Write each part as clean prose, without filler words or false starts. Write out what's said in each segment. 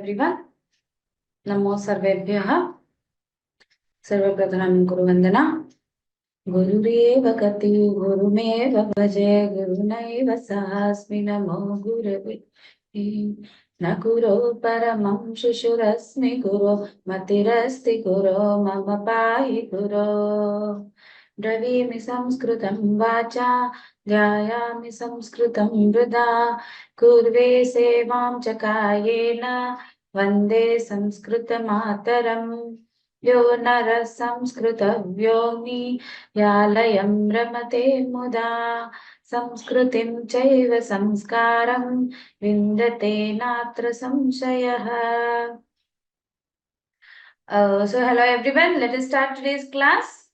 everyone. Namo sarvebhyah. Sarvaprathanam Guru Vandana. Gurureva Gati Gurumeva Bhaje Gurunaiva Sahasmi Namo Gurave. Nakuro Paramam Shishurasmi Guru Matirasti Guru Mama Pai Guru. Dravimi Sanskritam Vacha Dhyayami Sanskritam Vrida Kurve Sevam Chakayena Vande Sanskrita Mataram Yo nara samskrita vyomi yalayam ramate muda samskritim chaiva samskaram vindate natra samshayaha. So hello everyone, let us start today's class.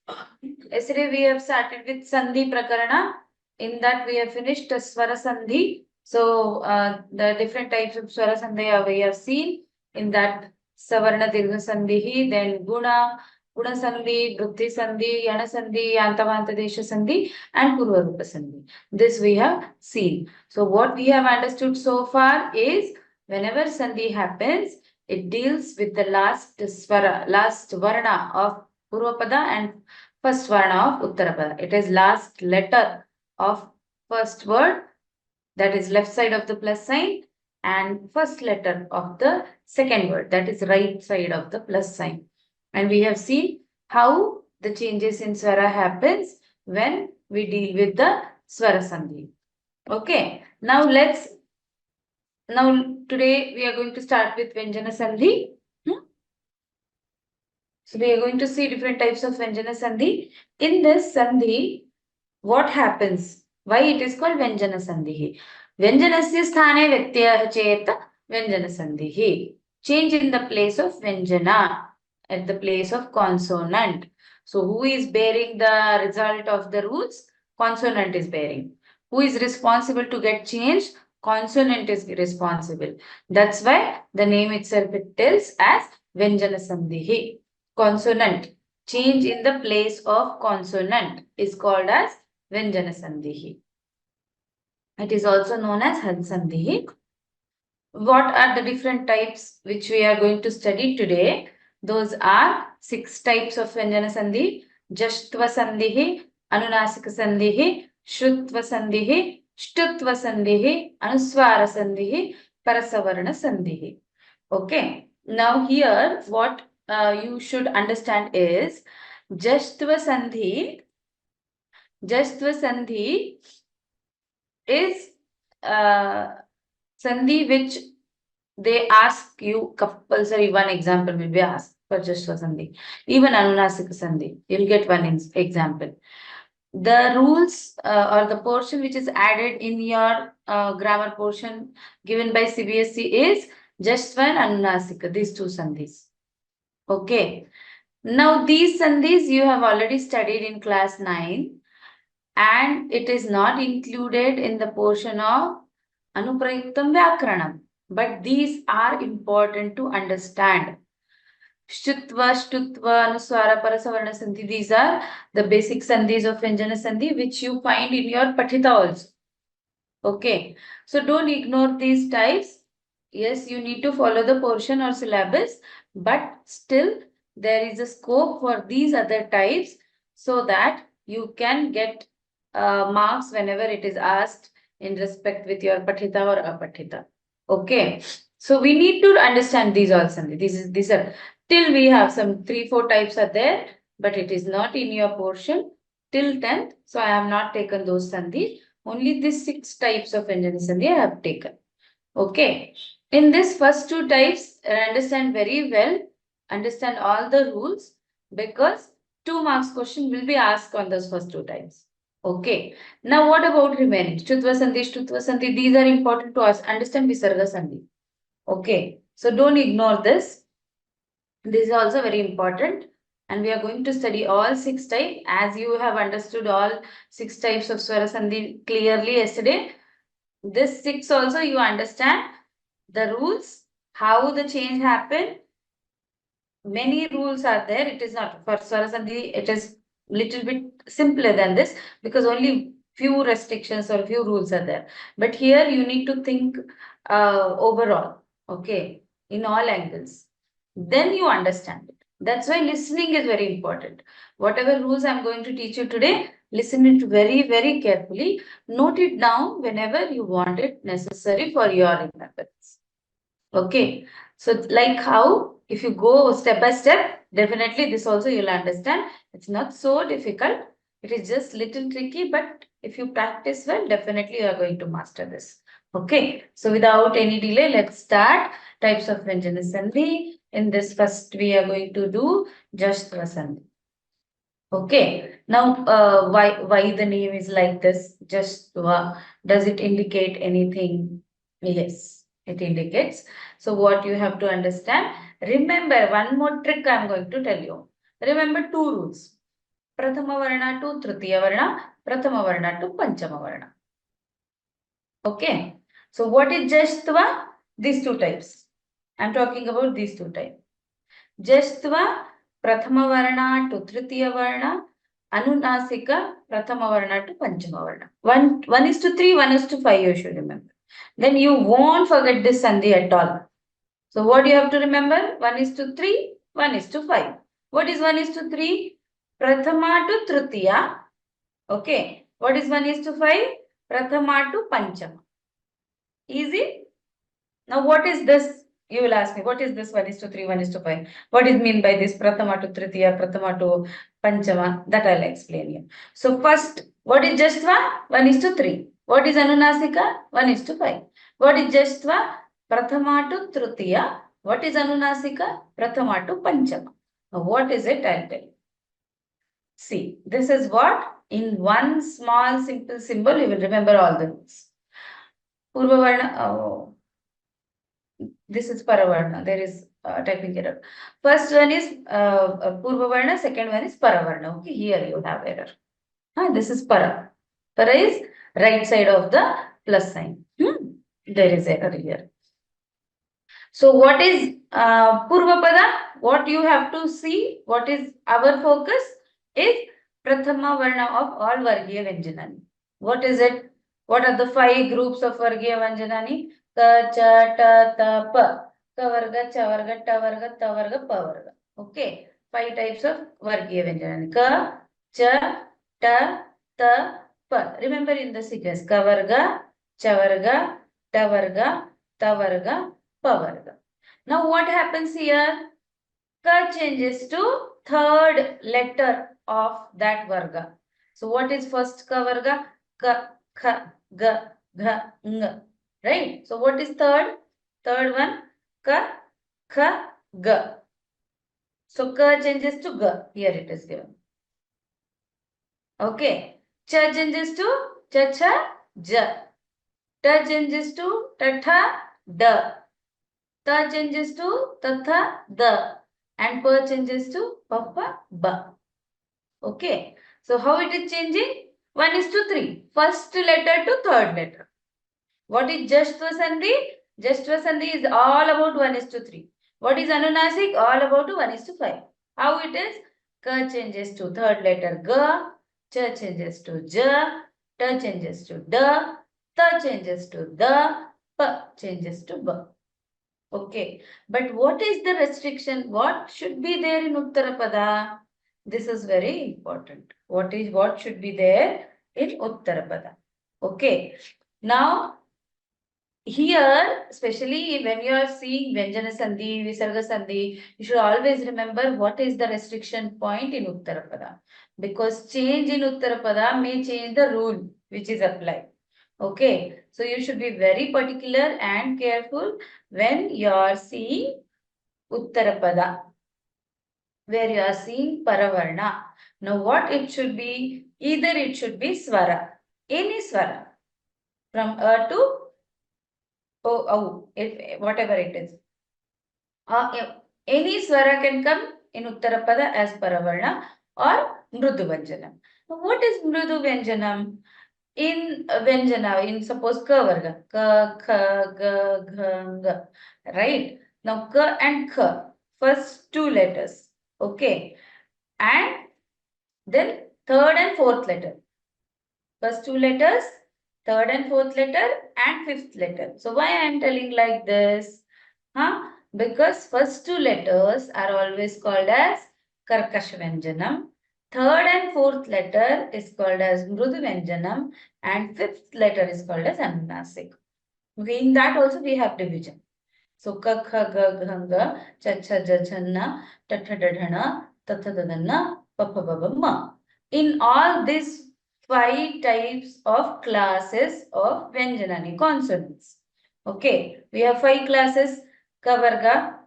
Yesterday we have started with Sandhi Prakarana. In that we have finished Swara Sandhi. So the different types of Swara Sandhi we have seen. In that Savarna Dirgha Sandhi, then Guna Sandhi, Vrutti Sandhi, Yana Sandhi, Yantavanta Desha Sandhi, and Purvarupa Sandhi. This we have seen. So what we have understood so far is whenever Sandhi happens, it deals with the last Svara, last Varna of Purvapada and first Varna of Uttarapada. It is last letter of first word, that is left side of the plus sign, and first letter of the second word, that is right side of the plus sign. And we have seen how the changes in Swara happens when we deal with the Swara Sandhi. Okay, now today we are going to start with Vyanjana Sandhi. So we are going to see different types of Vyanjana Sandhi. In this Sandhi, what happens? Why it is called Vyanjana Sandhi? Vyanjanasya sthane vyatyaya cheta Vyanjana Sandhi. Change in the place of Vyanjana, at the place of consonant. So who is bearing the result of the roots? Consonant is bearing. Who is responsible to get changed? Consonant is responsible. That's why the name itself it tells as Vyanjana Sandhi. Consonant. Change in the place of consonant is called as Vyanjana Sandhi. It is also known as Had Sandhi. What are the different types which we are going to study today? Those are 6 types of Vyanjana Sandhi. Jashatva Sandhi, Anunasika Sandhi, Shrutva Sandhi, Shtutva Sandhi, Anusvara Sandhi, Parasavarna Sandhi. Okay. Now here what you should understand is Jashatva Sandhi. Jashatva Sandhi is Sandhi which they ask you compulsory one example will be asked for Jashatva Sandhi. Even Anunasika Sandhi, you'll get one example. The rules or the portion which is added in your grammar portion given by CBSE is Jashatva and Anunasika, these 2 Sandhis. Okay. Now these Sandhis you have already studied in class 9 and it is not included in the portion of Anuprayuktam Vyakaranam. But these are important to understand. Chutva, Shtutva, Anusvara, Parasavarna Sandhi, these are the basic Sandhis of Vyanjana Sandhi which you find in your Pathita also. Okay. So don't ignore these types. Yes, you need to follow the portion or syllabus, but still there is a scope for these other types so that you can get marks whenever it is asked in respect with your Pathita or Apathita. Okay. So we need to understand these all Sandhi. These are till we have some 3-4 types are there, but it is not in your portion till 10th. So I have not taken those Sandhi. Only these 6 types of Vyanjana Sandhi I have taken. Okay. In this first 2 types, understand very well, understand all the rules because 2 marks question will be asked on those first 2 types. Okay. Now what about remaining? Chutva Sandhi, Shtutva Sandhi, these are important to us. Understand Visarga Sandhi. Okay. So don't ignore this. This is also very important. And we are going to study all 6 types. As you have understood all 6 types of Swara Sandhi clearly yesterday. This 6 also you understand the rules, how the change happened. Many rules are there. It is not for Swara Sandhi, it is little bit simpler than this because only few restrictions or few rules are there. But here you need to think overall. Okay. in all angles. Then you understand it. That's why listening is very important. Whatever rules I'm going to teach you today, listen it very, very carefully. Note it down whenever you want it necessary for your remembrance. Okay. So like how if you go step by step, definitely this also you'll understand. It's not so difficult. It is just little tricky, but if you practice well, definitely you are going to master this. Okay. So without any delay, let's start types of vyanjana sandhi. In this first, we are going to do Jashatva sandhi. Okay. Now, why the name is like this? Jashatva. Does it indicate anything? Yes, it indicates. So what you have to understand, remember one more trick I am going to tell you. Remember two rules. Prathama Varna to Tritiya Varna, Prathama Varna to Panchama Varna. Okay. So what is Jashtva? These two types. I am talking about these two types. Jashtva, Prathama Varna to Tritiya Varna, Anunasika, Prathama Varna to Panchama Varna. 1:3, 1:5 you should remember. Then you won't forget this sandhi at all. So what you have to remember? 1:3, 1:5. What is 1:3? Prathama to Tritiya. Okay. What is 1:5? Prathama to Panchama. Easy? Now what is this? You will ask me, what is this 1:3, 1:5? What is mean by this Prathama to Tritiya, Prathama to Panchama? That I'll explain you. So first, what is Jashtva? 1:3. What is Anunasika? 1:5. What is Jashtva? Prathama to Tritiya. What is Anunasika? Prathama to Panchama. Now what is it? I'll tell you. See, this is what? In one small simple symbol, you will remember all the rules. Purva Varna, this is Paravarna. There is typing error. First one is Purva Varna, second one is Paravarna. Okay, here you have error. This is Para. Para is right side of the plus sign. There is error here. So what is Purva Pada? What you have to see, what is our focus is Prathama Varna of all Vargiya Vyanjanani. What is it? What are the 5 groups of Vargiya Vyanjanani? Ka, cha, ta, ta, pa. Ka varga, cha varga, ta varga, ta varga, pa varga. Okay. 5 types of Vargiya Vyanjanani. Ka, cha, ta, ta, pa. Remember in the sequence. Ka varga, cha varga, ta varga, ta varga, pa varga. Now what happens here? Ka changes to third letter of that varga. So what is first ka varga? Ka, kha, ga, gha, ng. Right? So what is third? Third one, ka, kha, ga. So ka changes to ga. Here it is given. Okay. Cha changes to cha, cha, ja. Ta changes to ta, tha, da. Ta changes to tatha, the. And pa changes to papa, ba. Okay. So how it is changing? 1:3. First letter to third letter. What is Jashtva sandhi? Jashtva sandhi is all about 1:3. What is Anunasik? All about 1:5. How it is? Ka changes to third letter ga, cha changes to ja, ta changes to da, ta changes to da, pa changes to ba. Okay, but what is the restriction? What should be there in Uttarapada? This is very important. What should be there in Uttarapada? Okay, now here, especially when you are seeing Vyanjana Sandhi, Visarga Sandhi, you should always remember what is the restriction point in Uttarapada. Because change in Uttarapada may change the rule which is applied. Okay, so you should be very particular and careful when you are seeing Uttarapada, where you are seeing Paravarna. Now what it should be? Either it should be Swara, any Swara, from A to whatever it is. Any Swara can come in Uttarapada as Paravarna or Mrudu Vyanjanam. What is Mrudu Vyanjanam? In Vyanjana, in suppose Ka Varga, Ka, Kha, Ga, Gha, Nga, right? Now Ka and Kha, first 2 letters, okay? And then third and fourth letter. First 2 letters, third and fourth letter, and fifth letter. So why I am telling like this? Because first two letters are always called as Karkasha Vyanjanam. Third and fourth letter is called as Mrudu Vyanjanam, and fifth letter is called as Anunasika. Okay, in that also we have division. So ka kha ga gha ga cha cha ja channa ta tha da dhana ta tha da dhanna pa pa ba ba ma. In all these 5 types of classes of Vyanjanani consonants. Okay, we have 5 classes: ka varga,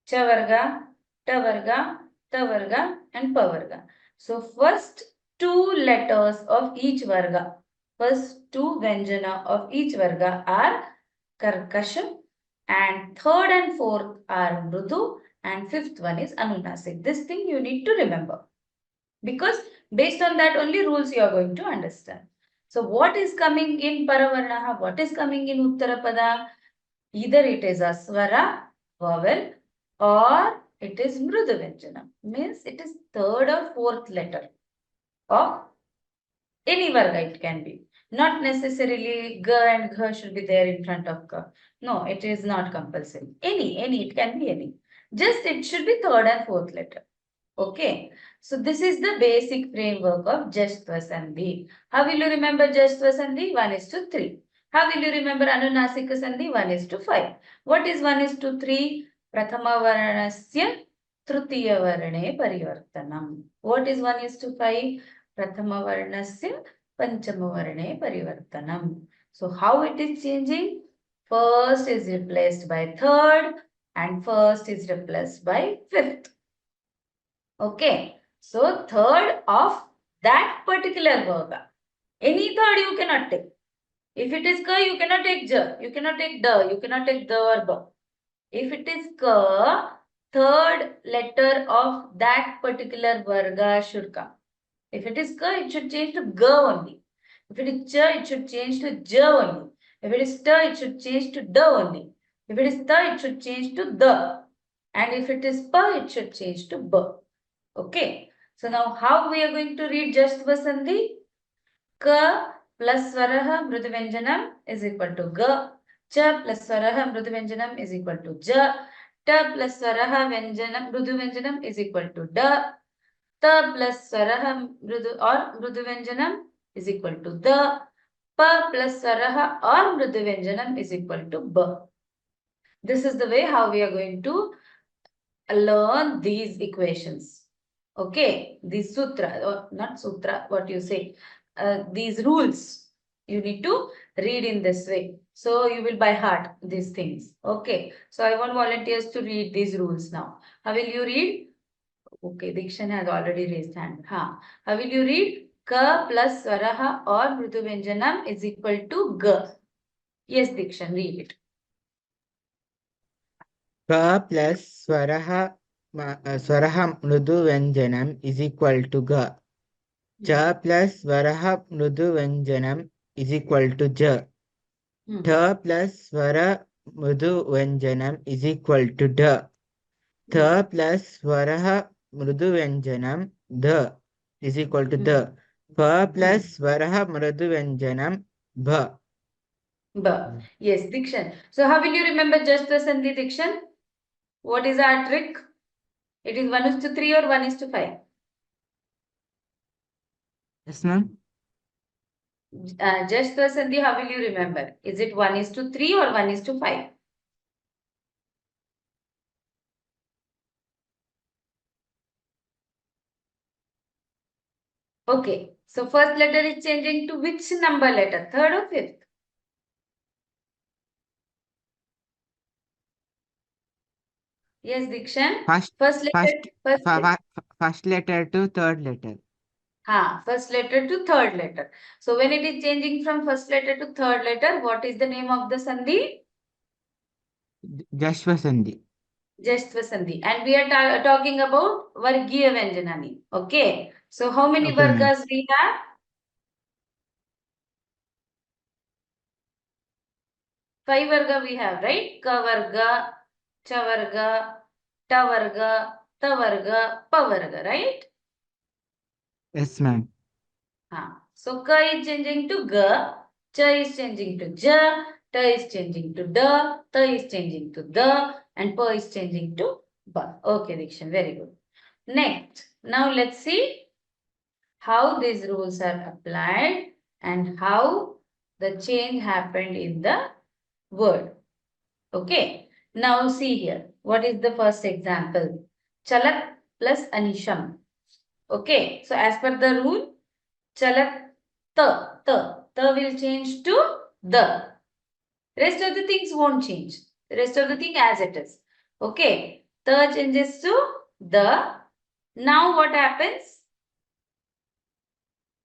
cha varga, ta varga, ta varga, and pa varga. So first two letters of each varga, first two Vyanjana of each varga are Karkasha, and third and fourth are Mrudu, and fifth one is Anunasik. This thing you need to remember, because based on that only rules you are going to understand. So what is coming in Paravarna? What is coming in Uttarapada? Either it is a Swara, vowel, or it is Mrudu Vyanjana. Means it is third or fourth letter of any varga it can be. Not necessarily G and Gh should be there in front of K. No, it is not compulsory. Any, it can be any. Just it should be third and fourth letter. Okay. So this is the basic framework of Jashatva Sandhi. How will you remember Jashatva Sandhi? 1:3. How will you remember Anunasika Sandhi? 1:5. What is 1:3? Prathama Varnasya Trutiya Varne Parivartanam. What is 1:5? Prathama Varnasya Panchama Varne Parivartanam. So how it is changing? First is replaced by third, and first is replaced by fifth. Okay. So third of that particular varga. Any third you cannot take. If it is ka, you cannot take ja. You cannot take da. You cannot take the or ba. If it is ka, third letter of that particular varga should come. If it is ka, it should change to ga only. If it is cha, it should change to ja only. If it is ta, it should change to da only. If it is ta, it should change to the. And if it is pa, it should change to ba. Okay. So now how we are going to read Jashtva Sandhi? Ka plus Swaraha Mruduvanjanam is equal to Ga. Cha plus Swaraha Mruduvanjanam is equal to Ja. Ta plus Swaraha Mruduvanjanam is equal to Da. Ta plus Swaraha Mruduvanjanam is equal to Da. Pa plus Swaraha or Mruduvanjanam is equal to Ba. This is the way how we are going to learn these equations. Okay, these sutra, or not sutra, what you say, these rules you need to read in this way. So you will by heart these things. Okay, so I want volunteers to read these rules now. How will you read? Okay, Dikshan has already raised hand. How will you read? Ka plus Swaraha or Mrudu Vyanjanam is equal to G. Yes, Dikshan, read it. Ka plus Swaraha Mrudu Vyanjanam is equal to Ga. Cha plus Swaraha Mrudu Vyanjanam is equal to Ja. Tha plus Swara Mrudu Vyanjanam is equal to Da. Tha plus Swaraha Mrudu Vyanjanam Da is equal to Da. Pa plus Swaraha Mrudu Vyanjanam Bha. Ba. Yes, Dikshan. So how will you remember just the Sandhi, Dikshan? What is our trick? It is 1:3 or 1:5? Yes, ma'am. Just the Sandhi, how will you remember? Is it 1:3 or 1:5? Okay. So first letter is changing to which number letter? Third or fifth? Yes, Dikshan. First letter to third letter. First letter to third letter. So when it is changing from first letter to third letter, what is the name of the Sandhi? Jashtva Sandhi. Jashtva Sandhi. And we are talking about Vargiya Vyanjanani. Okay. So how many Okay, ma'am. Vargas we have? 5 Varga we have, right? Ka Varga, Cha Varga, Ta Varga, Ta Varga, Pa Varga, right? Yes, ma'am. So Ka is changing to Ga, Cha is changing to Ja, Ta is changing to Da, Ta is changing to Da, and pa is changing to ba. Okay, Dikshan, very good. Next, now let's see how these rules are applied and how the change happened in the word. Okay, now see here. What is the first example? Chalat plus Anisham. Okay, so as per the rule, Chalat ta will change to the. Rest of the things won't change. The rest of the thing as it is. Okay, ta changes to the. Now what happens?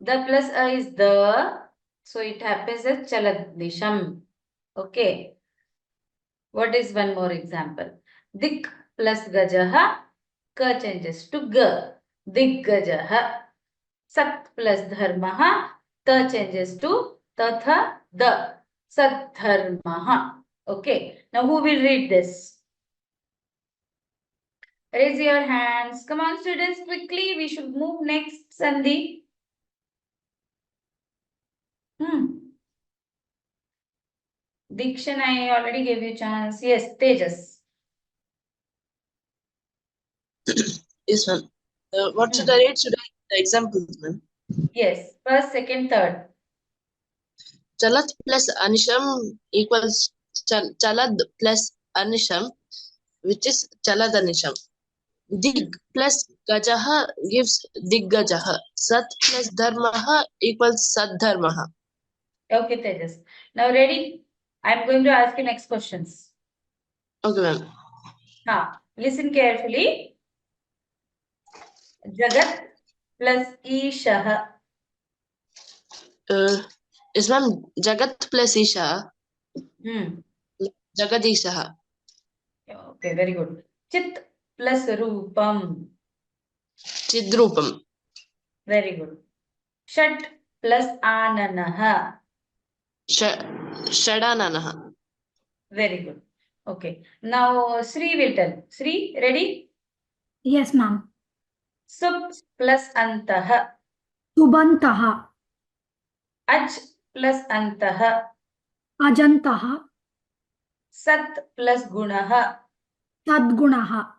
The plus a is the. So it happens as Chalat Disham. Okay. What is one more example? Dik plus gajaha, ka changes to ga. Dik gajaha. Sat plus dharmaha, ta changes to tatha the. Sat dharmaha. Okay. Now who will read this? Raise your hands. Come on, students, quickly. We should move next, Sandhi. Dikshan, I already gave you a chance. Yes, Tejas. Yes, ma'am. What should I read? Should I read the examples, ma'am? Yes, first, second, third. Chalat plus Anisham equals Chalad plus Anisham, which is Chalad Anisham. Dig plus Gajaha gives Diggajaha. Sat plus Dharmaha equals Sadharmaha. Okay, Tejas. Now ready? I'm going to ask you next questions. Okay, ma'am. Listen carefully. Jagat plus Ishah. Is ma'am Jagat plus Isha, Jagadishaha. Okay, very good. Chit plus Rupam. Chidrupam. Very good. Shat plus Ananaha. Shadananaha. Very good. Okay. Now Sri will tell. Sri, ready? Yes, ma'am. Sup plus Antaha. Subantaha, Aj plus Antaha. Ajantaha, Sat plus Gunaha. Sadgunaha,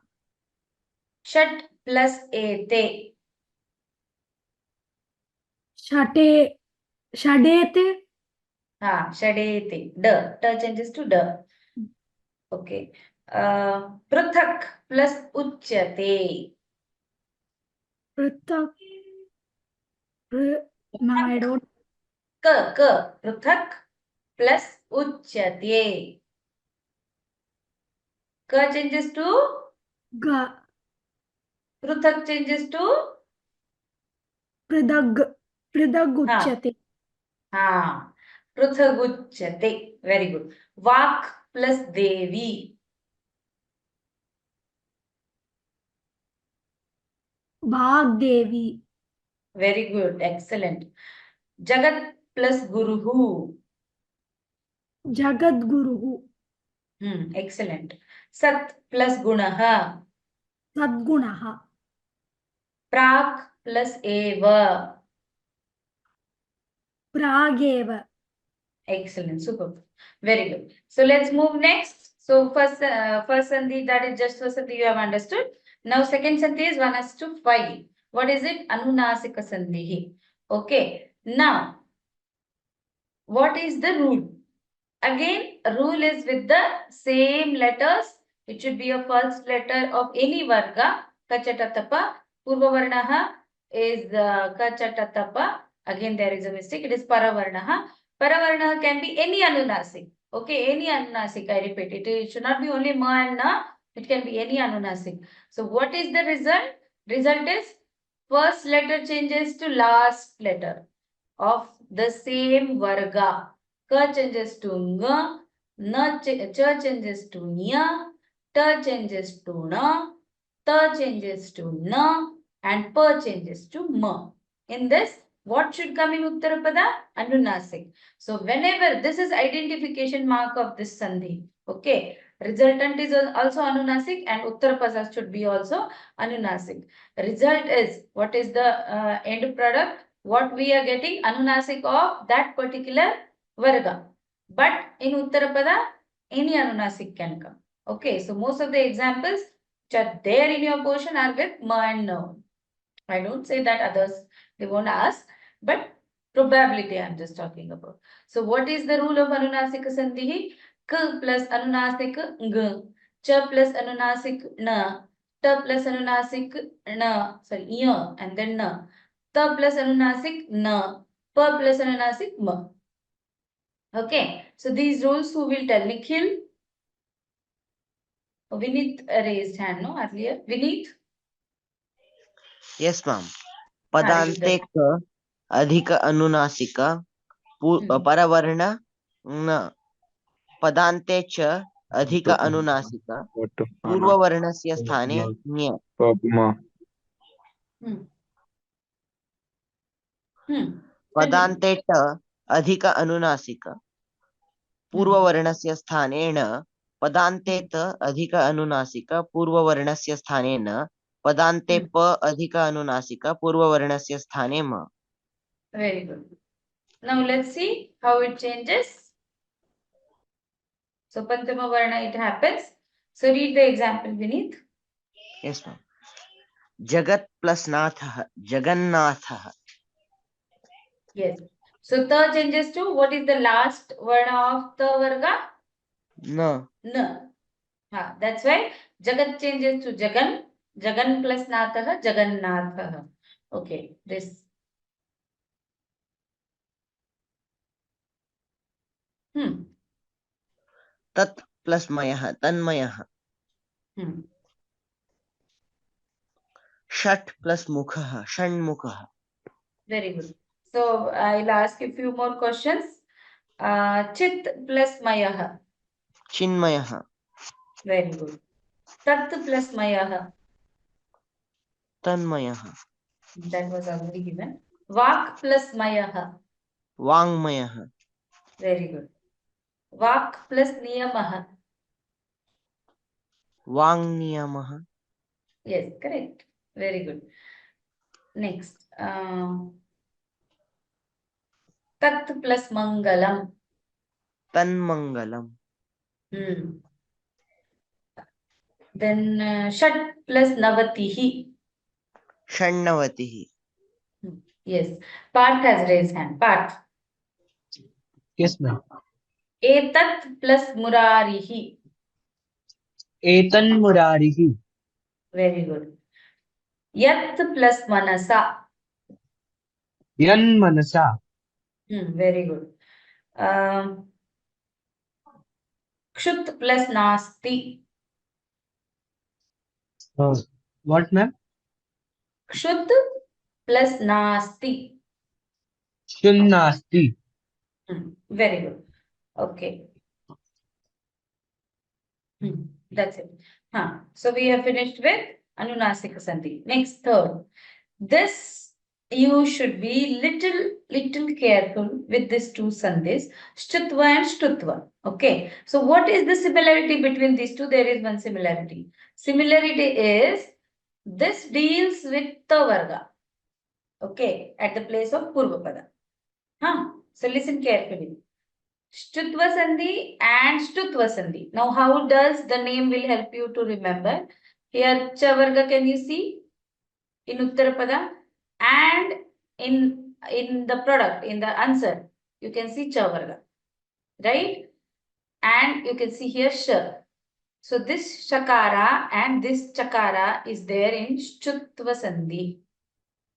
Shat plus Ete. Shate, Shadete, Shadete. Ta changes to da. Okay. Pruthak plus Uchyate. Prithak, ma'am, I don't. Pruthak plus Uchyate. Ka changes to Ga, Pruthak changes to Pridaguchyate, Pruthaguchyate. Very good. Vak plus Devi. Bhagdevi, Very good. Excellent. Jagat plus Guruhu. Jagadguruhu, Excellent. Sat plus Gunaha. Sadgunaha, Prak plus Eva. Prageva. Excellent. Super. Very good. So let's move next. So first sandhi, that is just first sandhi you have understood. Now second sandhi is 1:5. What is it? Anunasika sandhi. Okay. Now, what is the rule? Again, rule is with the same letters. It should be a first letter of any varga. Kachatatapa. Purvavarnaha is Kachatatapa. Again, there is a mistake. It is Paravarnaha. Paravarnaha can be any Anunasik. Okay, any Anunasik. I repeat it. It should not be only Ma and Na. It can be any Anunasik. So, what is the result? Result is first letter changes to last letter of the same varga. Ka changes to nga, cha changes to nya, ta changes to na, ta changes to na, and pa changes to ma. In this, what should come in Uttarapada? Anunasik. So whenever this is identification mark of this sandhi, okay, resultant is also Anunasik and Uttarapada should be also Anunasik. Result is, what is the end product? What we are getting? Anunasik of that particular varga. But in Uttarapada, any Anunasik can come. Okay, so most of the examples which are there in your portion are with ma and no. I don't say that others, they won't ask, but probability I'm just talking about. So what is the rule of Anunasika Sandhi? K plus Anunasik G, Ch plus Anunasik Na, T plus Anunasik Na, sorry, Y, and then Na, T plus Anunasik Na, P plus Anunasik Ma. Okay, so these rules who will tell? Nikhil? Vineet raised hand, no, earlier? Vineet? Yes, ma'am. read पदान्ते that. क अधिक अनुनासिक परवर्ण न पदान्ते च अधिक अनुनासिक पूर्ववर्णस्य स्थाने ञ पदान्ते ट अधिक अनुनासिक पूर्ववर्णस्य स्थानेन पदान्ते त अधिक अनुनासिक पूर्ववर्णस्य स्थानेन पदान्ते प अधिक अनुनासिक पूर्ववर्णस्य स्थाने म. Very good. Now let's see how it changes. So Pantama Varna it happens. So read the example, Vineet. Yes, ma'am. Jagat plus Nathah, Jagannathah. Yes. So the changes to what is the last Varna of the Varga? No. N. That's why Jagat changes to Jagan. Jagan plus Nathah, Jagannathah. Okay. This. Tat plus Mayah, Tanmayah. Shat plus Mukhah, Shanmukhah. Very good. So I'll ask a few more questions. Chit plus Mayah. Chinmayah. Very good. Tat plus Mayah. Tanmayah. That was already given. Vak plus Mayah. Wangmayah. Very good. Vak plus Niyamah. Wangniyamah. Yes, correct. Very good. Next. Tat plus Mangalam. Tanmangalam. Then Shat plus Navatihi. Shannavatihi. Yes. Parth has raised hand. Parth. Yes, ma'am. Etat plus Murarihi. Etan Murarihi. Very good. Yat plus Manasa. Yan Manasa. Very good. Kshut plus Nasti. What, ma'am? Kshut plus Nasti. Shunnasti. Very good. Okay. That's it. So we have finished with Anunasika Sandhi. Next, third. This you should be little careful with these two sandhis, Shtutva and Shtutva. Okay. So what is the similarity between these two? There is one similarity. Similarity is this deals with Tavarga. Okay. At the place of Purvapada. So listen carefully. Chutva Sandhi and Shtutva Sandhi. Now, how does the name will help you to remember? Here, Chavarga, can you see? In Uttarapada. And in the product, in the answer, you can see Chavarga. Right? And you can see here Sh. So, this Shakara and this Chakara is there in Chutva Sandhi.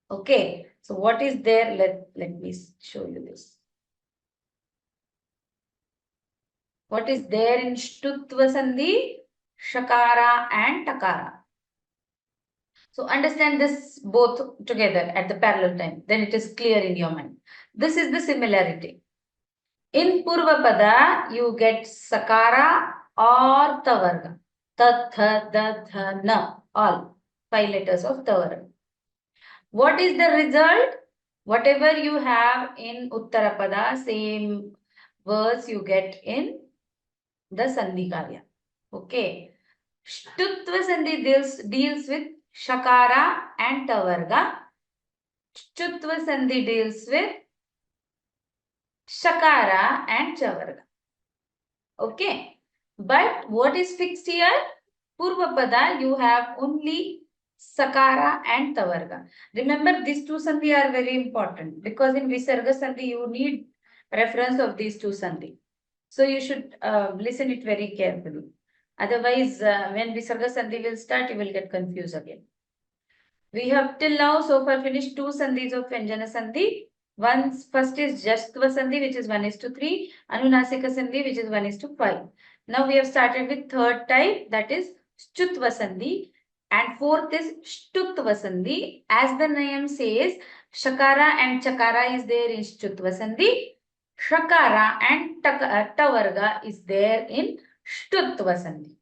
Okay. So, what is there? Let me show you this. What is there in Shtutva Sandhi? Shakara and Takara. So understand this both together at the parallel time. Then it is clear in your mind. This is the similarity. In Purvapada, you get Sakara or Tavarga. Ta, tha, da, tha, na. All 5 letters of Tavarga. What is the result? Whatever you have in Uttarapada, same words you get in the Sandhi Karya. Okay. Shtutva Sandhi deals with Shakara and Tavarga. Chutva Sandhi deals with Shakara and Chavarga. Okay. But what is fixed here? Purvapada, you have only Sakara and Tavarga. Remember, these two sandhi are very important because in Visarga sandhi, you need reference of these two sandhi. So you should listen it very carefully. Otherwise, when Visarga sandhi will start, you will get confused again. We have till now so far finished two sandhis of Vyanjana sandhi. First is Jashatva sandhi, which is 1:3, Anunasika sandhi, which is 1:5. Now we have started with third type, that is Chutva sandhi, and fourth is Shtutva sandhi. As the name says, Shakara and Chakara is there in Chutva sandhi. Shakara and Tavarga is there in Shtutva sandhi.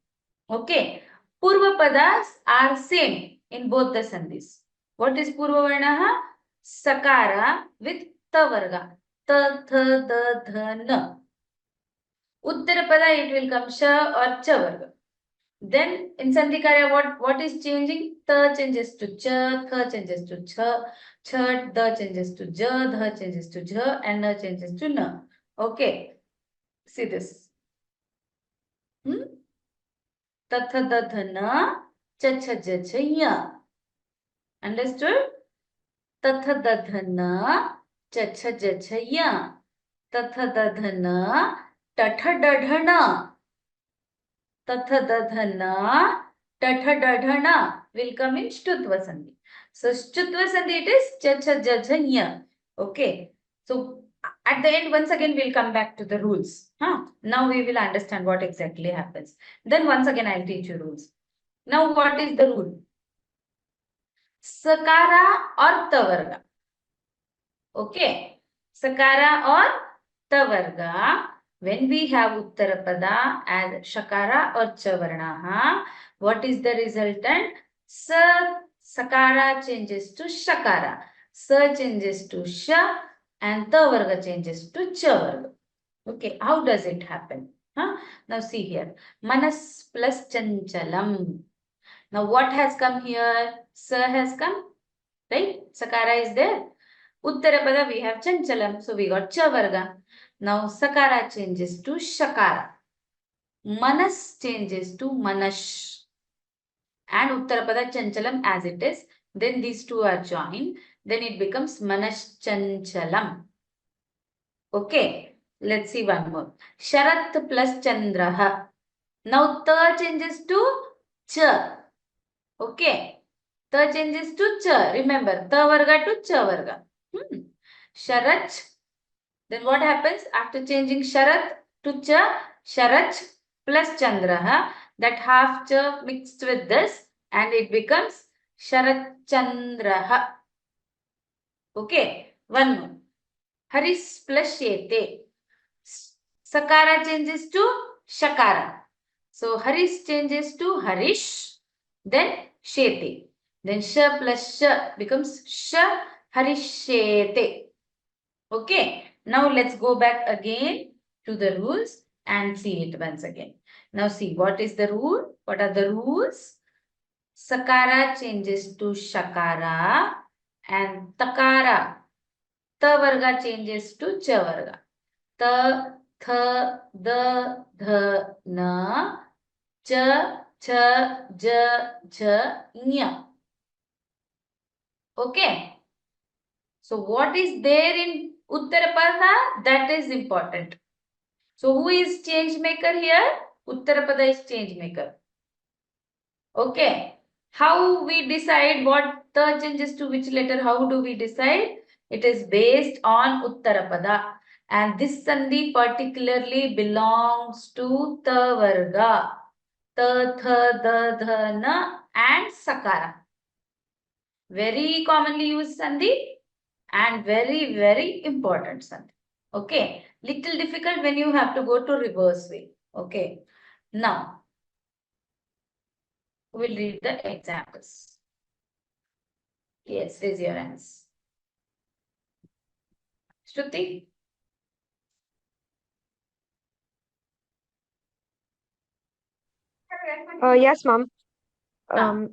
Okay. Purva padas are same in both the sandhis. What is Purva Varnaha? Sakara with Tavarga. Ta, tha, da, dha, na. Uttara pada, it will come Sha or Cha Varga. Then in Sandhikarya, what is changing? Ta changes to Cha, Tha changes to Cha, Cha, Da changes to Ja, Dha changes to Ja, and Na changes to Na. Okay. See this. Tatha dadhana chacha jachaya. Understood? Tatha dadhana chacha jachaya. Tatha dadhana tatha dadhana. Tatha dadhana tatha dadhana will come in Shtutva sandhi. So Shtutva sandhi it is chacha jachaya. Okay. So at the end, once again, we'll come back to the rules. Now we will understand what exactly happens. Then once again, I'll teach you rules. Now, what is the rule? Sakara or Tavarga. Okay. Sakara or Tavarga. When we have Uttarapada as Shakara or Chavarnaha, what is the resultant? Sakara changes to Shakara. Sa changes to Sha and Tavarga changes to Chavarga. Okay. How does it happen? Now see here. Manas plus Chanchalam. Now what has come here? Sa has come, right? Sakara is there. Uttarapada we have Chanchalam, so we got Cha Varga. Now Sakara changes to Shakara. Manas changes to Manash. And Uttarapada Chanchalam as it is. Then these two are joined. Then it becomes Manash Chanchalam. Okay, let's see one more. Sharat plus Chandraha. Now Ta changes to Cha. Okay. Ta changes to Cha. Remember, Ta Varga to Cha Varga. Sharach. Then what happens after changing Sharat to Cha? Sharach plus Chandraha. That half Cha mixed with this and it becomes Sharat Chandraha. Okay. One more. Haris plus Shete. Sakara changes to Shakara. So Haris changes to Harish. Then Shete. Then Sha plus Sha becomes Sha Harishete. Okay. Now let's go back again to the rules and see it once again. Now see what is the rule? What are the rules? Sakara changes to Shakara and Takara. Ta Varga changes to Cha Varga. Ta, Tha, Da, Dha, Na, Cha, Cha, Ja, Ja, Nya. Okay. So what is there in Uttarapada? That is important. So who is change maker here? Uttarapada is change maker. Okay. How we decide what the changes to which letter? How do we decide? It is based on Uttarapada. And this sandhi particularly belongs to Tavarga. Ta, Tha, Da, Dha, Na and Sakara. Very commonly used sandhi and very, very important sandhi. Okay. Little difficult when you have to go to reverse way. Okay. Now, we'll read the examples. Yes, raise your hands. Shruti? Yes, ma'am.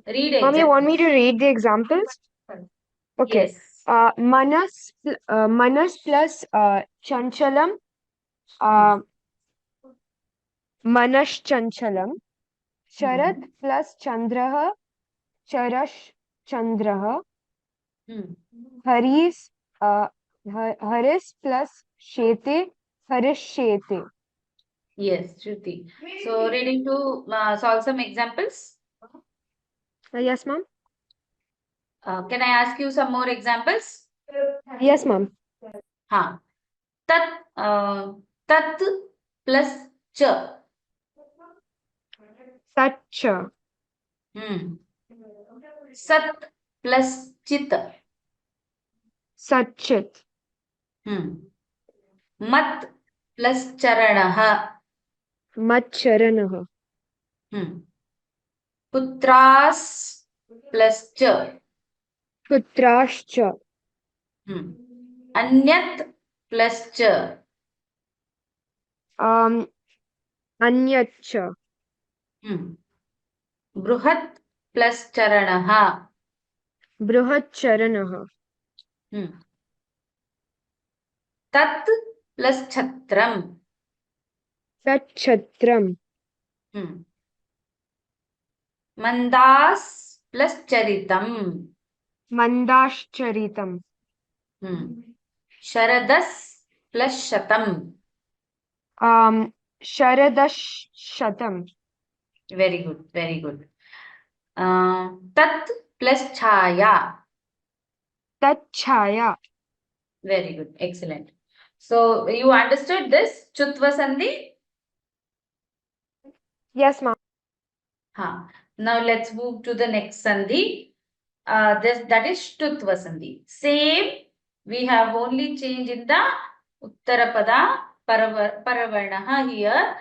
Read Ma'am, you want examples. me to read the examples? Okay. Yes. Manas plus Chanchalam. मनश्चञ्चलं शरत् plus चन्द्रः चरश् चन्द्रः हरीस् हरिस् plus शेते हरिष्येते. Yes, Shruti. So, ready to solve some examples? Yes, ma'am. Can I ask you some more examples? Yes, ma'am. हाँ. Tat plus ch. Sach. Sat plus chit. Sachit. Mat plus charanah. Matcharanah. Putras plus ch. Putrashcha. Anyat plus ch. Anyatcha. Bruhat plus charanah. Bruhatcharanah. Tat plus chatram. Tachatram. Mandas plus charitam. Mandascharitam. Sharadas plus shatam. Sharadashatam. Very good, very good. Tat plus chaya. Tachaya. Very good, excellent. So you understood this Chutva sandhi? Yes, ma'am. Now let's move to the next sandhi. That is Shtutva sandhi. Same, we have only change in the Uttarapada Paravarna here.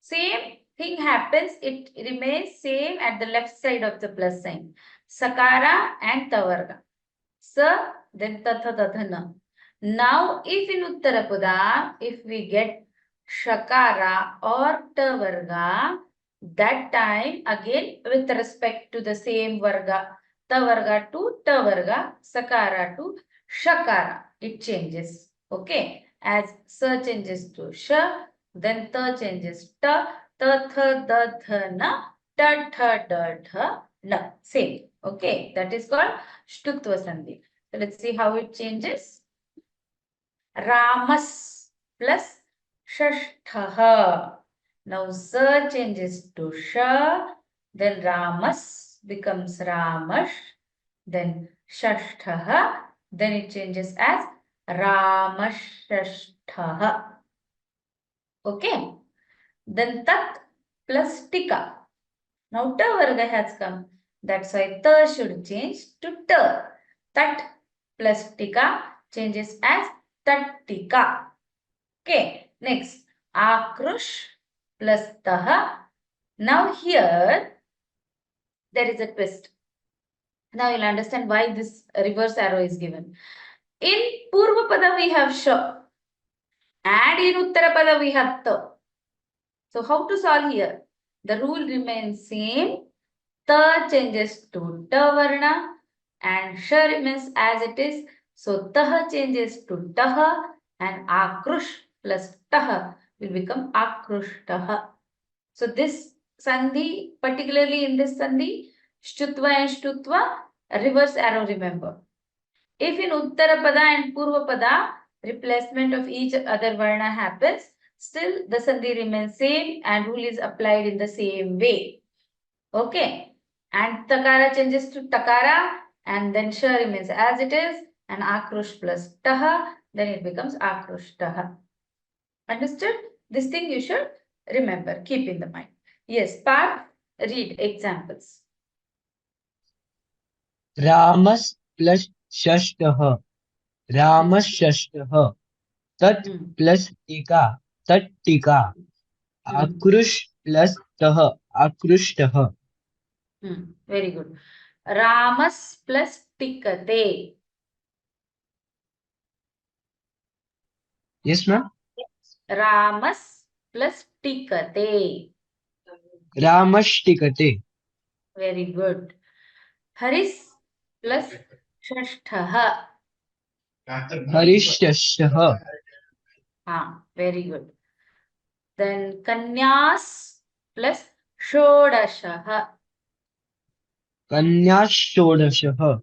Same thing happens, it remains same at the left side of the plus sign. Sakara and Tavarga. Sa, then Tatha Tathana. Now, if in Uttarapada, if we get Shakara or Tavarga, that time again with respect to the same Varga, Tavarga to Tavarga, Sakara to Shakara, it changes. Okay, as Sa changes to Sha, then Ta changes Ta, Ta, Tha, Da, Tha, Na, Ta, Tha, Da, Tha, Na. Same. Okay, that is called Shtutva sandhi. So let's see how it changes. Ramas plus Shashtha. Now Sa changes to Sha, then Ramas becomes Ramash, then Shashtha, then it changes as Ramashashtha. Okay. Then Tat plus Tika. Now Ta Varga has come. That's why Ta should change to Ta. Tat plus Tika changes as Tattika. Okay. Next. Akrush plus Taha. Now here, there is a twist. Now you'll understand why this reverse arrow is given. In Purvapada we have Sha. And in Uttarapada we have Ta. So how to solve here? The rule remains same. Ta changes to Ta Varna and Sha remains as it is. So Taha changes to Taha and Akrush plus Taha will become Akrushtah. So this sandhi, particularly in this sandhi, Shtutva and Shtutva, reverse arrow remember. If in Uttarapada and Purvapada, replacement of each other Varna happens, still the sandhi remains same and rule is applied in the same way. Okay. And Takara changes to Takara and then Sha remains as it is and Akrush plus Taha, then it becomes Akrushtah. Understood? This thing you should remember, keep in the mind. Yes, Parth, read examples. Ramas plus Shashtah. Ramashashtah. Tat plus Tika. Tattika. Akrush plus Tah. Akrushtah. Very good. Ramas plus Tikate. Yes, ma'am. Ramas plus Tikate. Ramashtikate. Very good. Haris plus Shashtha. Harishashah. Very good. Then Kanyas plus Shodashaha. Kanya Shodashah.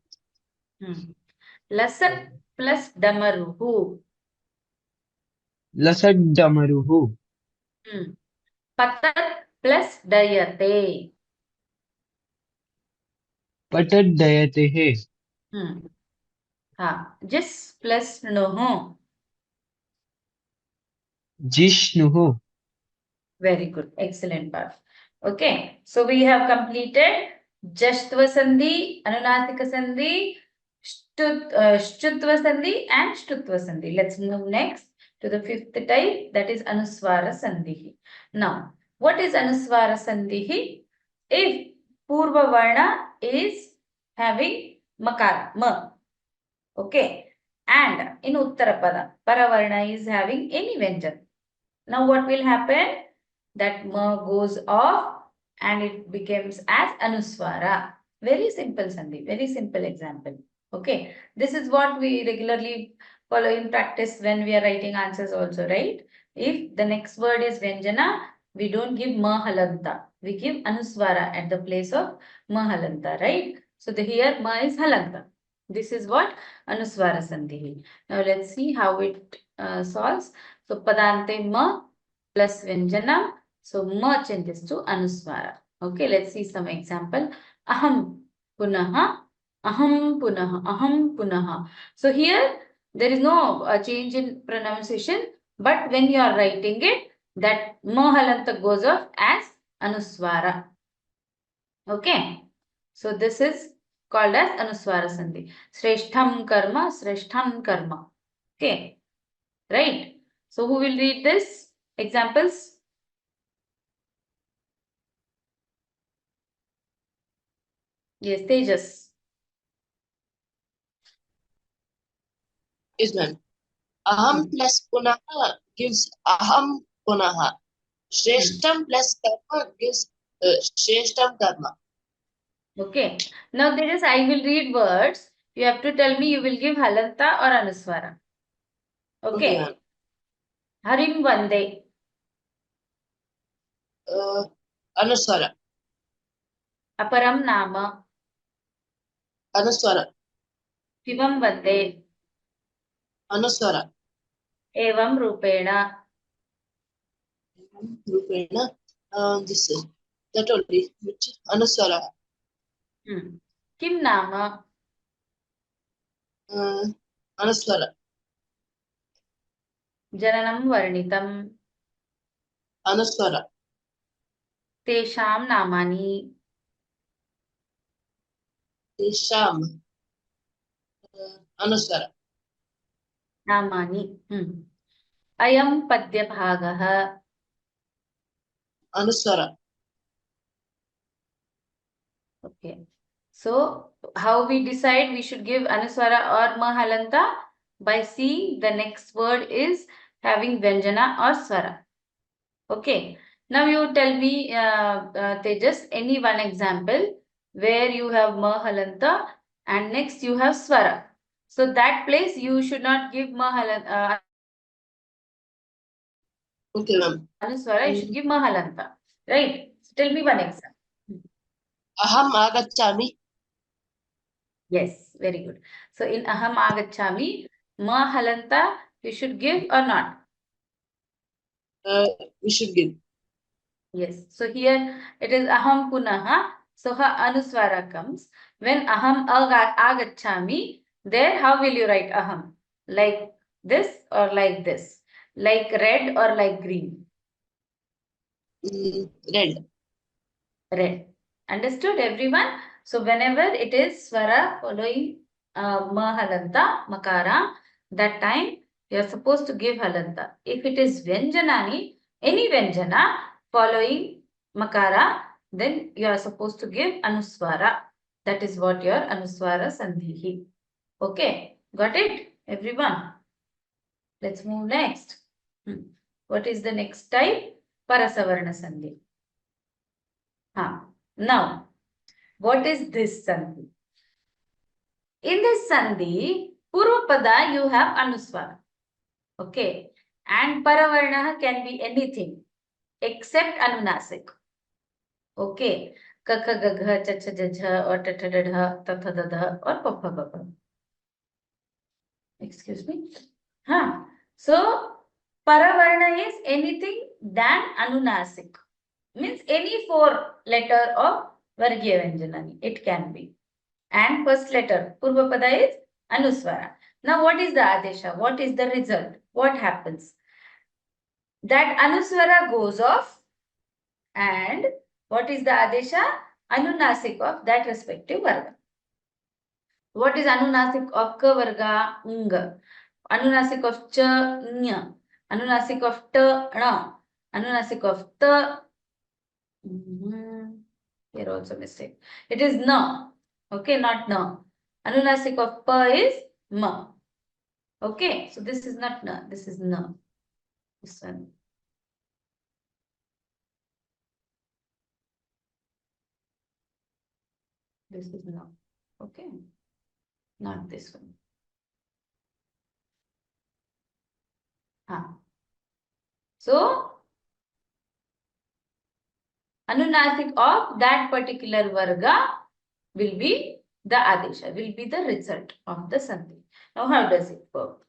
Lasat plus Damaruhu. Lasad Damaruhu. Patat plus Dayate. Patad Dayatehe. Jis plus Nuhu. Jishnuhu. Very good. Excellent, Parth. Okay. So we have completed Jashtva Sandhi, Anunasika Sandhi, Chutva Sandhi and Shtutva Sandhi. Let's move next to the fifth type, that is Anusvara Sandhi. Now, what is Anusvara Sandhi? If Purva Varna is having Makara, Ma. Okay. And in Uttarapada, Paravarna is having any Vyanjana. Now what will happen? That ma goes off and it becomes as Anusvara. Very simple, Sandhi. Very simple example. Okay. This is what we regularly follow in practice when we are writing answers also, right? If the next word is Vyanjana, we don't give ma halanta. We give Anusvara at the place of ma halanta, right? So here ma is halanta. This is what Anusvara Sandhi. Now let's see how it solves. So Padante ma plus Vyanjana. So ma changes to Anusvara. Okay, let's see some example. Aham punaha, aham punaha, aham punaha. So here there is no change in pronunciation, but when you are writing it, that ma halanta goes off as Anusvara. Okay, so this is called as Anusvara Sandhi. Sreshtham karma, sreshtham karma. Okay, right? So who will read this? Examples? Yes, Tejas. Yes, ma'am. Aham plus punaha gives aham punaha. Shreshtam plus karma gives shreshtam karma. Okay. Now Tejas, I will read words. You have to tell me you will give halanta or Anusvara. Okay, Okay. ma'am. Harim Vande. Anusvara. Aparam Nama. Anusvara. Shivam Vande. Anusvara. Evam Rupena. Rupena. This is that only. Which Anusvara. Kim Nama. Anusvara. Jananam Varnitam. Anusvara. Tesham Namani. Tesham. Anusvara. Namani. Ayam Padya Bhagaha. Anusvara. Okay. So, how we decide we should give Anusvara or Mahalanta? By seeing the next word is having Vyanjana or Swara. Okay. Now you tell me, Tejas, any one example where you have Mahalanta and next you have Swara. So that place you should not give Mahalanta. Okay, ma'am. Anusvara, you should give Mahalanta. Right? So tell me one example. Aham agachami. Yes, very good. So in aham agachami, ma halanta you should give or not? We should give. Yes. So here it is aham punaha. So ha anusvara comes. When aham agachami, there how will you write aham? Like this or like this? Like red or like green? Red. Red. Understood, everyone? So whenever it is swara following ma halanta, makara, that time you are supposed to give halanta. If it is vyanjanani, any vyanjana following makara, then you are supposed to give anuswara. That is what your anuswara sandhi. Okay, got it, everyone? Let's move next. What is the next type? Parasavarna sandhi. Now, what is this sandhi? In this sandhi, Purvapada you have Anusvara. Okay. And Paravarna can be anything. except Anunasik. Okay. Kaka gagha, chacha jajha, or tata dadha, tatha dadha, or papa baba. Excuse me. Huh. So, Paravarna is anything than Anunasik. Means any 4-letter of Vargya Vyanjana. It can be. And first letter, Purvapada is Anusvara. Now, what is the Adesha? What is the result? What happens? That Anusvara goes off, and what is the Adesha? Anunasik of that respective Varga. What is Anunasik of Ka Varga? Ng. Anunasik of Cha, Nya. Anunasik of Ta, Na. Anunasik of Ta. Here also mistake. It is Na. Okay, not Na. Anunasik of Pa is Ma. Okay, so this is not Na, this is Na. This one. This is Na. Okay, not this one. So, Anunasik of that particular Varga will be the Adesha, will be the result of the Sandhi. Now, how does it work?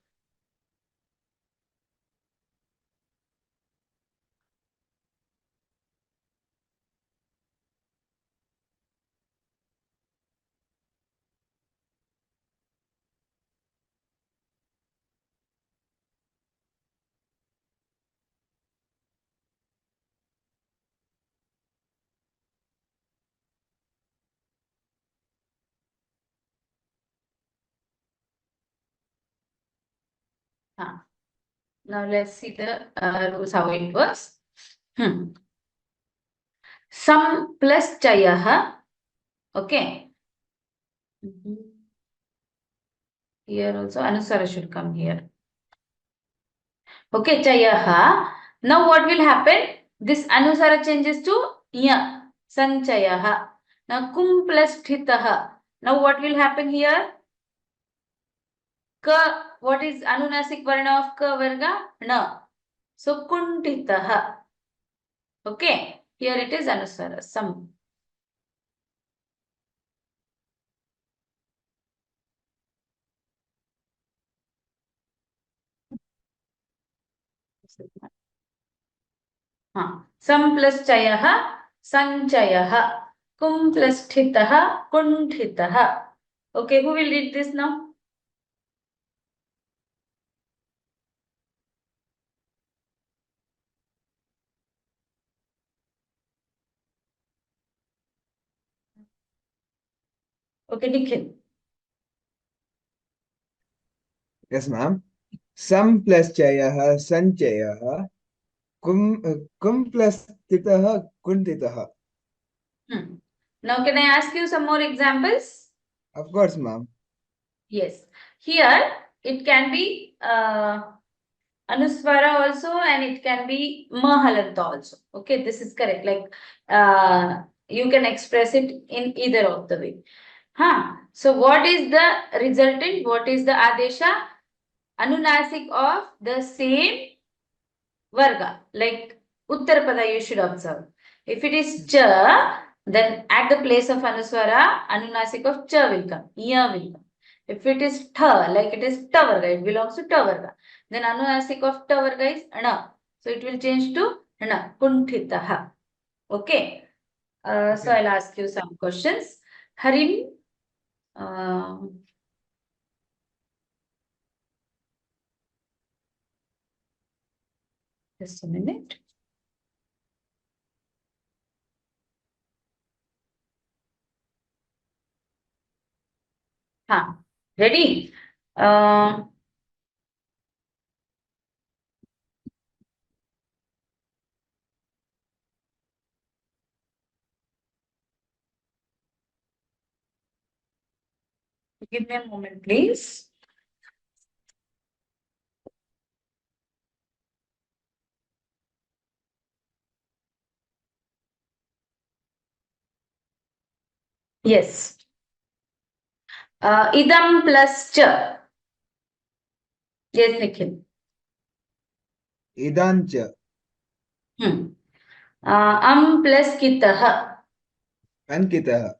Now, let's see the rules, how it works. Sam plus Chayaha. Okay. Here also Anusvara should come here. Okay, Chayaha. Now what will happen? This Anusvara changes to Ya. Sanchayaha. Now Kum plus Thitaha. Now what will happen here? Ka. What is Anunasik Varna of Ka Varga? Na. So Kuntitaha. Okay. Here it is Anusvara. Sam. Sam plus Chayaha. Sanchayaha. Kum plus Thitaha. Kuntitaha. Okay, who will read this now? Okay, Nikhil. Yes, ma'am. Sam plus chayah, sanchayah, kum plus titah, kuntitah. Now, can I ask you some more examples? Of course, ma'am. Yes. Here, it can be Anusvara also, and it can be Mahalanta also. Okay, this is correct. Like, you can express it in either of the way. So, what is the resultant? What is the Adesha? Anunasik of the same Varga. Like, Uttarapada, you should observe. If it is Cha, then at the place of Anusvara, Anunasik of Cha will come. Ya will come. If it is Tha, like it is Ta Varga, it belongs to Ta Varga. Then Anunasik of Ta Varga is Na. So it will change to Na. Kunthitaha. Okay. So I'll ask you some questions. Harim. Just a minute. Ready? Give me a moment, please. Yes. Idam plus cha. Yes, Nikhil. Idancha. Am plus kitah. Ankitah.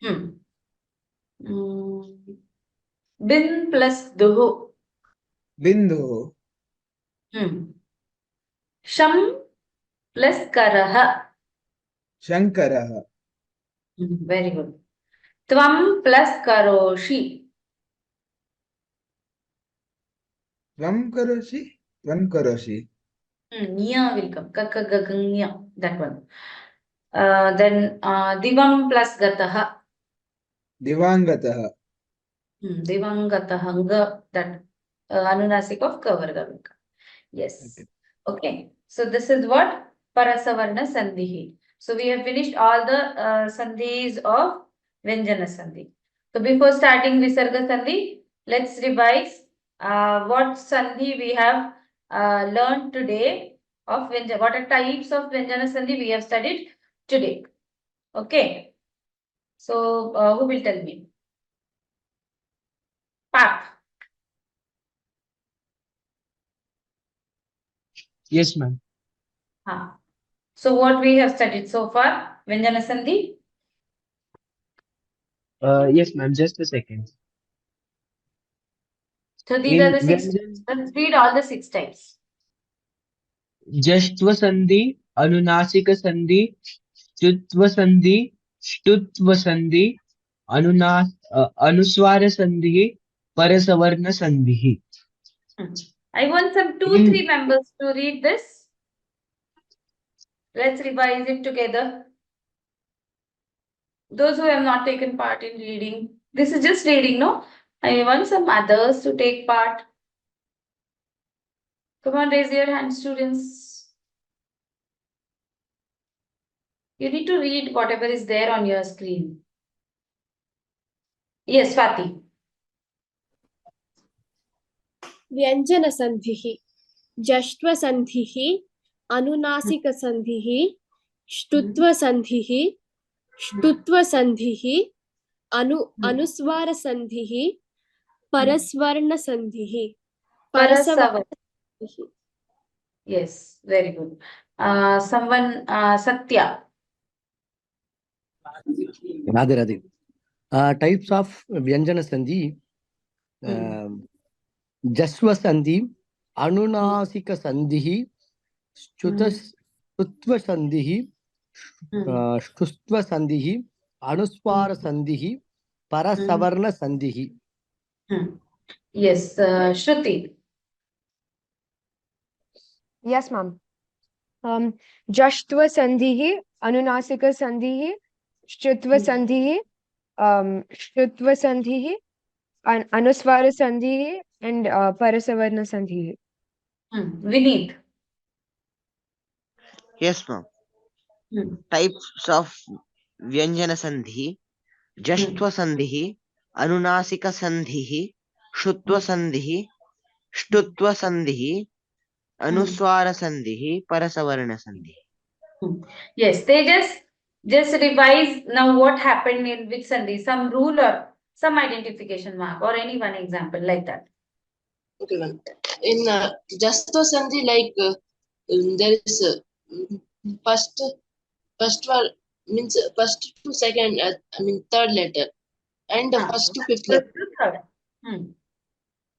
Hmm. Bin plus duhu. Binduh. Hmm. Sham plus karah. Shankarah. Very good. Tvam plus karoshi. Tvam karoshi. Tvam karoshi. Nya will come. Kakagaganya. That one. Then divam plus gatah. Divangatah. Divangatah. That Anunasika of Kavarga will come. Yes. Okay. Okay. So this is what Parasavarna Sandhi. So we have finished all the sandhis of Vyanjana Sandhi. So before starting Visarga Sandhi, let's revise what Sandhi we have learned today of Vyanjana. What are types of Vyanjana Sandhi we have studied today. Okay. So who will tell me? Pap. Yes, ma'am. So what we have studied so far? Vyanjana Sandhi. Yes, ma'am. Just a second. So these are In the six. Vyanjan, Let's read all the six types. Jashtva sandhi, Anunasika sandhi, Chutva sandhi, Shtutva sandhi, Anusvara sandhi, Parasavarna sandhi. I want some In 2-3 members to read this. Let's revise it together. Those who have not taken part in reading. This is just reading, no? I want some others to take part. Come on, raise your hand, students. You need to read whatever is there on your screen. Yes, Swati. व्यञ्जनसन्धिः जष्ट्वसन्धिः अनुनासिकसन्धिः ष्टुत्वसन्धिः ष्टुत्वसन्धिः अनुस्वारसन्धिः परस्वर्णसन्धिः परसवर्णसन्धिः. Yes, very good. Someone, Satya. Radhe Radhe. Types of Vyanjana Sandhi. Jasva Sandhi, Anunasika Sandhi, Shtutva Sandhi, Shtutva Sandhi, Anusvara Sandhi, Parasavarna Sandhi. Yes, Shruti. Yes, ma'am. Jashtva sandhihi, Anunasika sandhihi, Chutva sandhihi, Shtutva sandhihi, Anusvara sandhihi, and Parasavarna sandhihi. Vineet. Yes, ma'am. Types of Vyanjana Sandhi, Jashtva Sandhi, Anunasika Sandhi, Shutva Sandhi, Shtutva Sandhi, Anuswara Sandhi, Parasavarna Sandhi. Yes, they just revise now what happened in which Sandhi, some rule or some identification mark or any one example like that. Okay, ma'am. In Jashatva Sandhi, there is first one means first to second, third letter, and first to fifth letter, Third.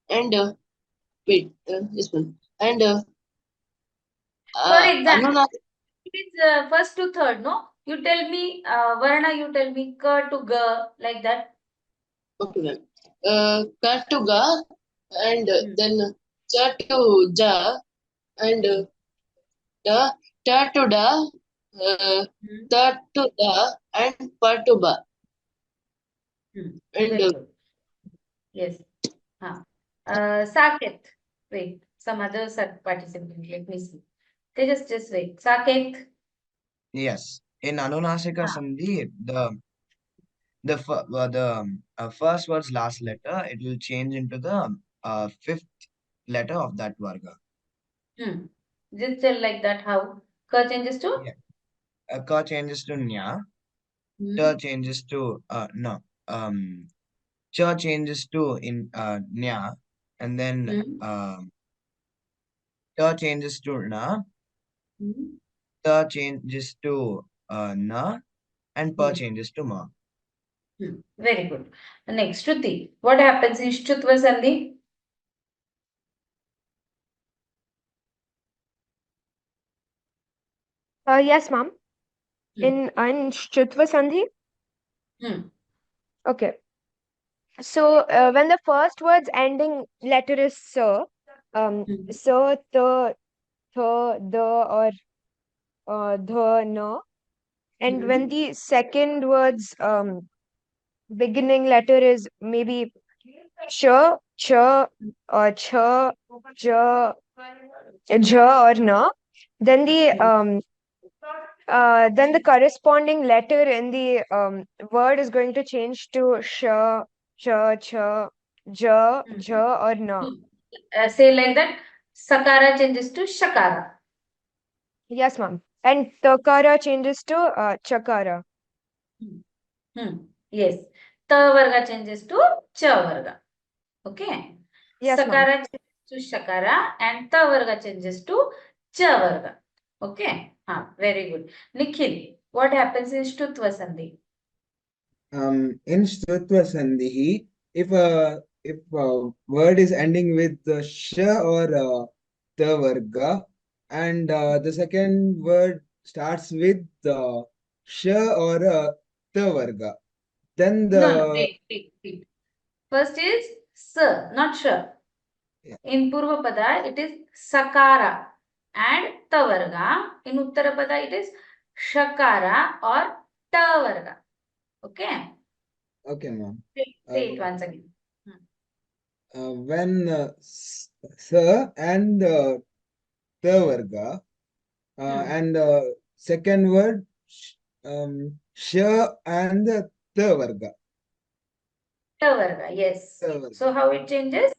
and wait, this one, and For example, Anuna, it is first to third, no? You tell me, Varna, you tell me, Ka to Ga, like that. okay, ma'am. Ka to Ga, and then Cha to Ja, and Da, Ta to Da, Ta to Da, and Pa to Ba. And Very good. Yes. Saket. Wait, some others are participating. Let me see. They just wait. Saket. Yes, in Anunasika Sandhi, the first word's last letter, it will change into the fifth letter of that varga. Just tell like that how. Ka changes to? Yeah. Ka changes to nya. Ta changes to no. Cha changes to in nya, and then ta changes to na. ta changes to na, and pa changes to ma. Very good. Next, Shruti. What happens in Shtutva Sandhi? Yes, ma'am. In Chutva Sandhi. Okay. So when the first word's ending letter is sa, sa, the, or the, na, and when the second word's beginning letter is maybe ch, ch, or cha, ja, ja, or na, then the corresponding letter in the word is going to change to sh, cha, cha, ja, ja, or na. Say like that. Sakara changes to Shakara. Yes, ma'am. And takara changes to chakara. Yes. Ta varga changes to cha varga. Okay. Yes, ma'am. Sakara changes to Shakara and ta varga changes to cha varga. Okay. Very good. Nikhil, what happens in Shtutva Sandhi? In Shtutva Sandhi, if a word is ending with the sh or the varga, and the second word starts with the sh or the varga, then No, the wait. First is sa, not sh. In Purvapada, it is Sakara and Tavarga. In Uttarapada, it is Shakara or Tavarga. Okay? Okay, ma'am. Say it once again. When sa and the varga, and second word sh and the varga. Tavarga, yes. Tavarga. So how it changes?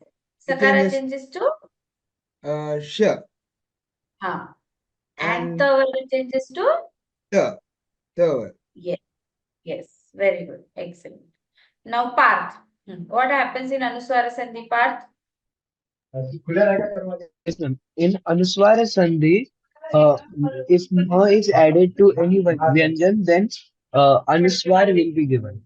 Sakara changes to sh. and Tavarga changes to Ta. yes. Yes. Very good. Excellent. Now Parth. What happens in Anuswara Sandhi, Parth? Yes, ma'am. In Anusvara Sandhi, if ma is added to any vyanjan, then Anusvar will be given.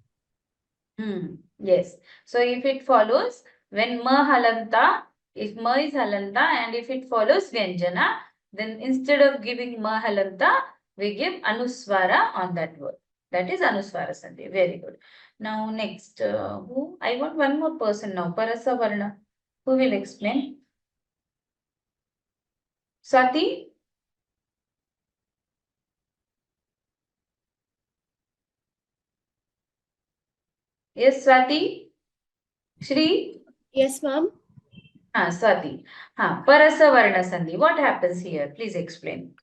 Yes. So if it follows, when ma halanta, if ma is halanta and if it follows vyanjana, then instead of giving ma halanta, we give anusvara on that word. That is Anusvara Sandhi. Very good. Now next, who? I want one more person now. Parasavarna. Who will explain? Swati? Yes, Swati? Shri? Yes, ma'am. Swati. Parasavarna Sandhi. What happens here? Please explain.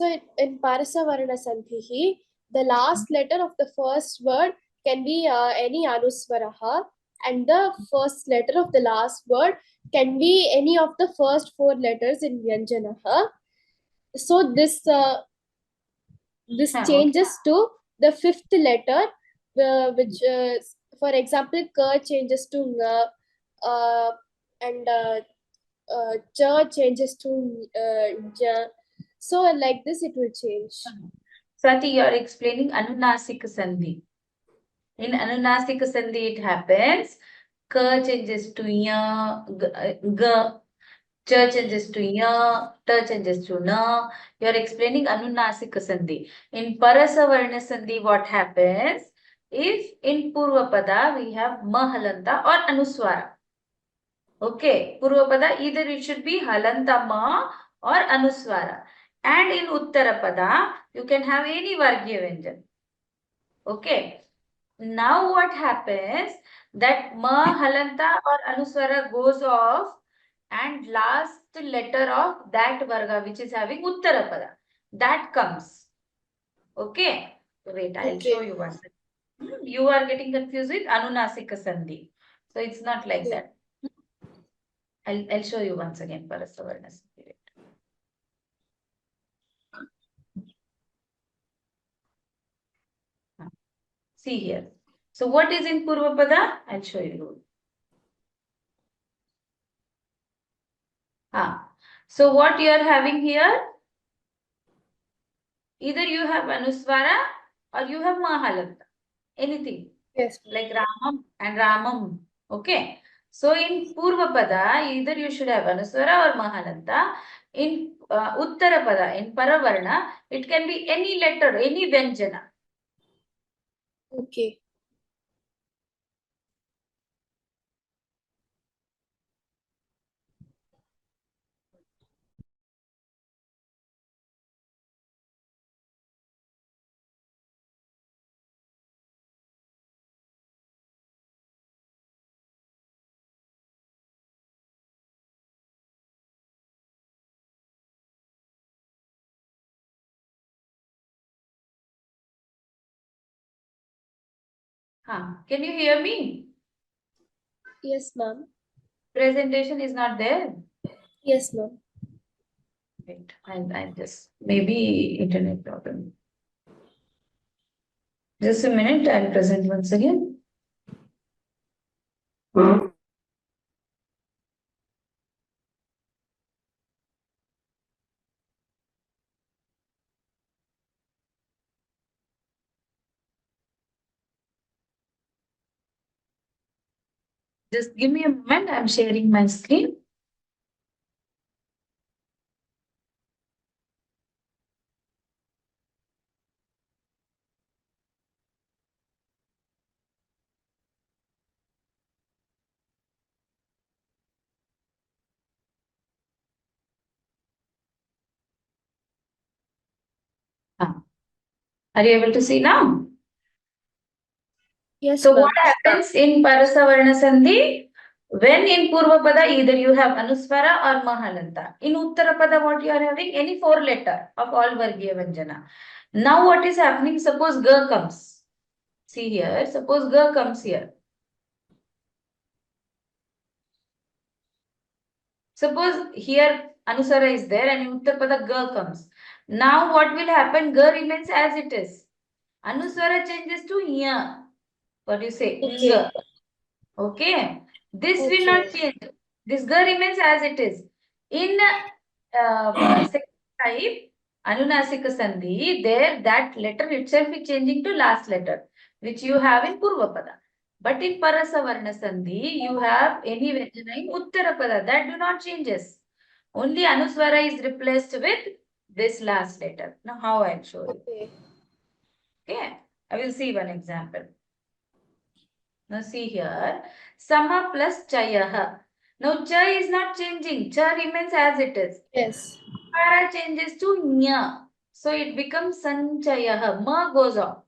So in Parasavarna Sandhi, the last letter of the first word can be any Anusvaraha, and the first letter of the last word can be any of the first four letters in Vyanjanaha. So this changes to the fifth letter, which for example ka changes to nga, and cha changes to ja. So like this it will change. Swati, you are explaining Anunasika Sandhi. In Anunasika Sandhi, it happens. Ka changes to ya, ga, cha changes to ya, ta changes to na. You are explaining Anunasika Sandhi. In Parasavarna Sandhi, what happens? If in Purvapada we have ma halanta or Anuswara. Okay, Purvapada, either it should be halanta ma or Anuswara. And in Uttarapada, you can have any Vargya Vyanjan. Okay. Now what happens that ma halanta or Anuswara goes off and last letter of that Varga which is having Uttarapada. That comes. Okay. Wait, I'll show you one. You are getting confused with Anunasika Sandhi. So it's not like that. I'll show you once again Parasavarna Sandhi. See here. So what is in Purvapada? I'll show you. So what you are having here? either you have Anusvara or you have Mahalanta. Anything. Yes. Like Ramam and Ramam. Okay. So in Purvapada, either you should have Anusvara or Mahalanta. In Uttarapada, in Paravarna, it can be any letter, any Vyanjana. Okay. Can you hear me? Yes, ma'am. Presentation is not there. Yes, ma'am. Wait, I just maybe internet problem. Just a minute, I'll present once again. Just give me a moment, I'm sharing my screen. Are you able to see now? Yes, So ma'am. what happens in Parasavarna Sandhi? When in Purvapada, either you have Anusvara or Mahalanta. In Uttarapada, what you are having? Any four letter of all Vargiya Vyanjana. Now what is happening? Suppose Ga comes. See here, suppose Ga comes here. Suppose here Anusvara is there and in Uttarapada Ga comes. Now what will happen? Ga remains as it is. Anusvara changes to Nya. What do you say? Okay. Nga. Okay. This will not Okay. change. This Ga remains as it is. In second type, Anunasika Sandhi, there that letter itself is changing to last letter, which you have in Purvapada. But in Parasavarna Sandhi, you have any Vyanjana in Uttarapada. That do not changes. Only Anusvara is replaced with this last letter. Now how I will show you. Okay. Okay. I will see one example. Now see here, Sama plus Chayaha. Now Cha is not changing. Cha remains as it is. Yes. Para changes to Nya. So it becomes Sanchayaha. Ma goes off.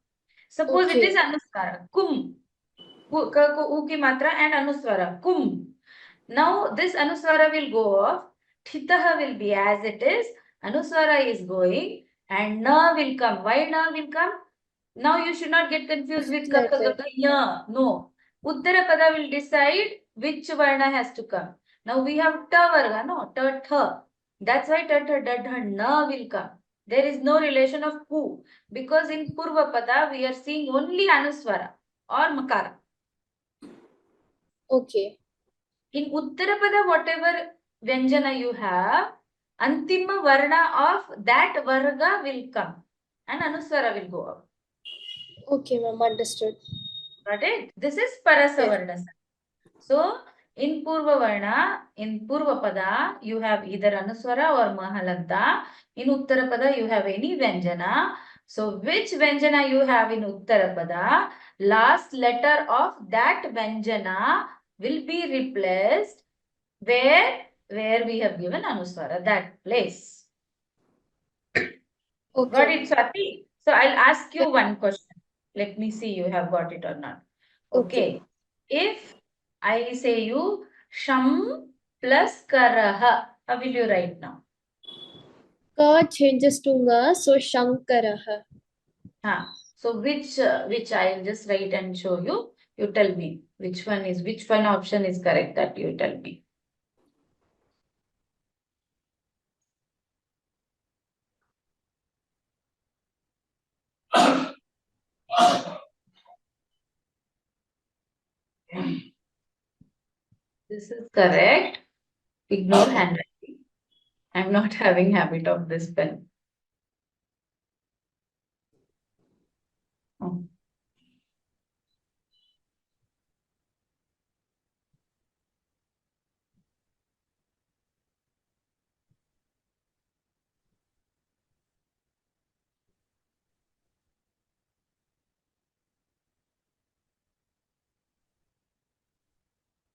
Suppose it is Okay. Anusvara. Kum. U ki matra and Anusvara. Kum. Now this Anusvara will go off. Thitaha will be as it is. Anusvara is going and Na will come. Why Na will come? Now you should not get confused with Letter. ya. No. Uttarapada will decide which varna has to come. Now we have ta varga, no? Ta, tha. That's why ta, tha, da, dha, na will come. There is no relation of pu. Because in Purvapada, we are seeing only Anusvara or Makara. Okay. In Uttarapada, whatever Vyanjana you have, Antima Varna of that Varga will come and Anusvara will go up. Okay, ma'am. Understood. Got it? This is Yes. Parasavarna. So, in Purvavarna, in Purvapada, you have either Anusvara or Mahalanta. In Uttarapada, you have any Vyanjana. So, which Vyanjana you have in Uttarapada, last letter of that Vyanjana will be replaced where we have given Anusvara, that place. Okay. Got it, Swati? So, I'll ask you one question. Let me see you have got it or not. Okay. If I say you Sham plus Karaha, how will you write now? Ka changes to Nga, so Shankaraha. So which I'll just write and show you. You tell me which one option is correct, that you tell me. This is correct. Ignore handwriting. I'm not having habit of this pen.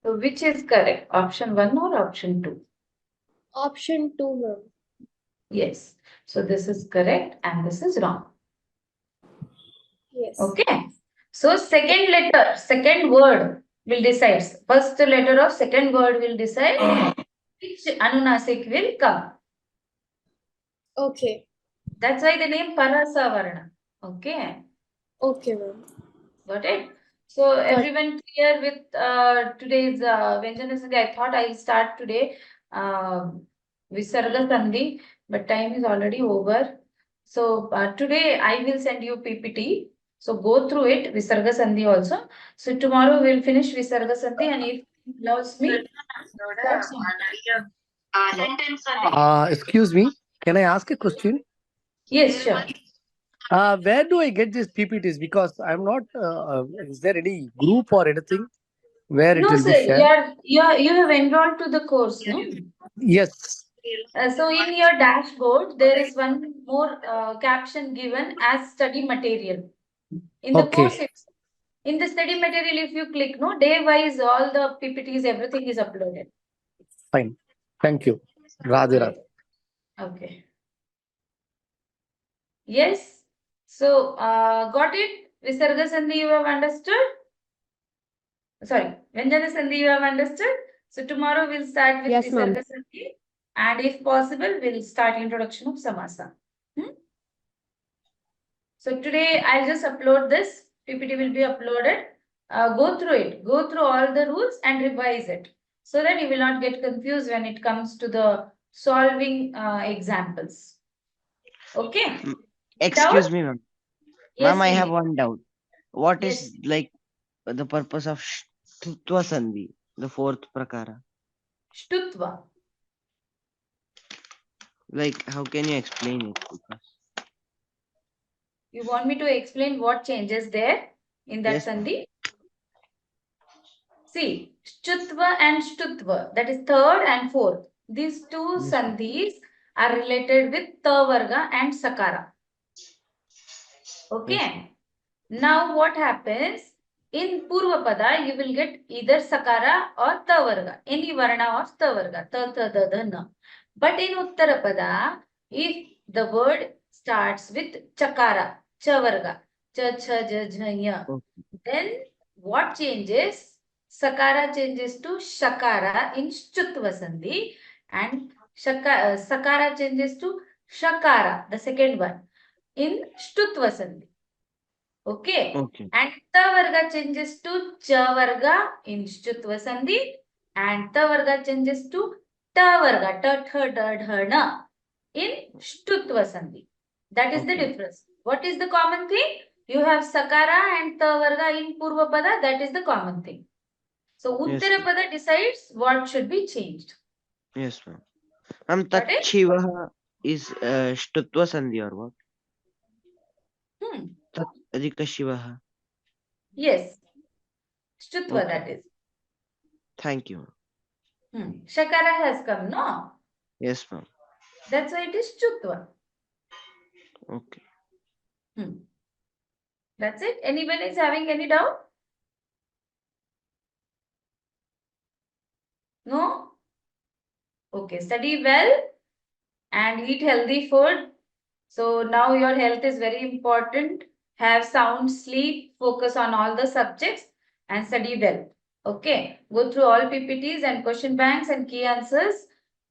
So which is correct? Option 1 or option 2? Option 2, ma'am. Yes. So this is correct and this is wrong. Yes. Okay. So second letter, second word will decide. First letter of second word will decide which Anunasik will come. Okay. That's why the name Parasavarna. Okay. Okay, ma'am. Got it? So everyone clear with today's Vyanjana Sandhi? I thought I'll start today Visarga Sandhi, but time is already over. So today I will send you PPT. So go through it, Visarga Sandhi also. So tomorrow we'll finish Visarga Sandhi, and if it allows me, start Sampada. Excuse me, can I ask a question? Yes, sure. Where do I get these PPTs? Because I'm not. Is there any group or anything where it No, will sir, be shared? you have enrolled to the course, no? Yes. So in your dashboard, there is one more caption given as study material. In the course, Okay. in the study material, if you click, no, day-wise, all the PPTs, everything is uploaded. Fine. Thank you. Radhe Radhe. Okay. Yes. So, got it? Visarga Sandhi you have understood? Sorry, Vyanjana Sandhi you have understood? So tomorrow we'll start with Yes, ma'am. Visarga Sandhi, and if possible, we'll start introduction of Samasa. So today I'll just upload this. PPT will be uploaded. Go through it. Go through all the rules and revise it so that you will not get confused when it comes to the solving examples. Okay. Excuse me, ma'am. Yes, Ma'am, I have Vinay. one doubt. What is Yes. like the purpose of Shtutva Sandhi, the fourth prakara? Shtutva. Like, how can you explain it? You want me to explain what changes there in that Yes, ma'am. sandhi? See, Chutva and Shtutva, that is third and fourth. These two Yes, ma'am. sandhis are related with Ta Varga and Sakara. Okay. Yes, Now what happens? In Purvapada, you will get either Sakara or Ta Varga, any Varna of Ta Varga, Ta, Ta, Da, Da, Na. But in Uttarapada, if the word starts with Chakara, Cha Varga, Cha, Cha, Ja, Ja, Ya, then what changes? Sakara changes to Shakara in Chutva Sandhi, and Sakara changes to Shakara, the second one, in Shtutva Sandhi. Okay. Okay. And Ta Varga changes to Cha Varga in Chutva Sandhi, and Ta Varga changes to Ta Varga, Ta, Tha, Da, Dha, Na in Shtutva Sandhi. That is the difference. What is the common thing? You have Sakara and Ta Varga in Purvapada. That is the common thing. So Uttarapada decides what should be changed. Yes, ma'am. Ma'am, Got it? Tachivaha is Shtutva Sandhi or what? Tat Adhika Shivaha. Yes. Shtutva, Okay. that is. Thank you. Shakara has come, no? Yes, ma'am. That's why it is Chutva. Okay. That's it. Anyone is having any doubt? No? Okay. Study well and eat healthy food. So now your health is very important. Have sound sleep, focus on all the subjects and study well. Okay. Go through all PPTs and question banks and key answers.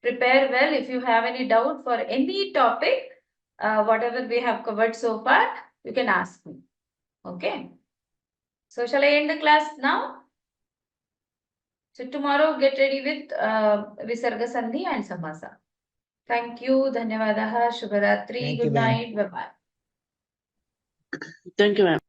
Prepare well. If you have any doubt for any topic, whatever we have covered so far, you can ask me. Okay. So shall I end the class now? So tomorrow get ready with Visarga Sandhi and Samasa. Thank you. Dhanyavadaha. Shubharatri. Thank you, Good ma'am. night. Bye-bye. Thank you, ma'am.